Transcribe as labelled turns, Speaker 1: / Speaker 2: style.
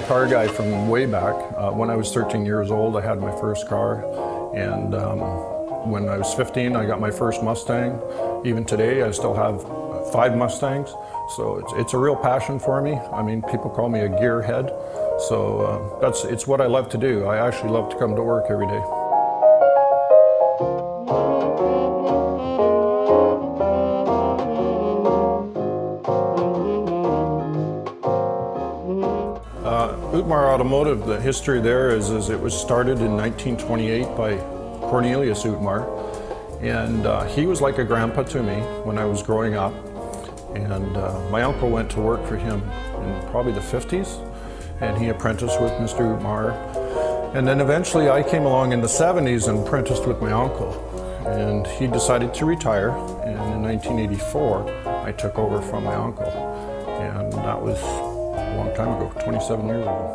Speaker 1: car guy from way back. When I was 13 years old, I had my first car, and when I was 15, I got my first Mustang. Even today, I still have 5 Mustangs, so it's a real passion for me. I mean, people call me a gearhead, so it's what I love to do. I actually love to come to work every day. Ootmar Automotive, the history there is it was started in 1928 by Cornelius Ootmar, and he was like a grandpa to me when I was growing up. And my uncle went to work for him in probably the 50s, and he apprenticed with Mr. Ootmar. And then eventually I came along in the 70s and apprenticed with my uncle. And he decided to retire, and in 1984 I took over from my uncle. And that was a long time ago, 27 years ago.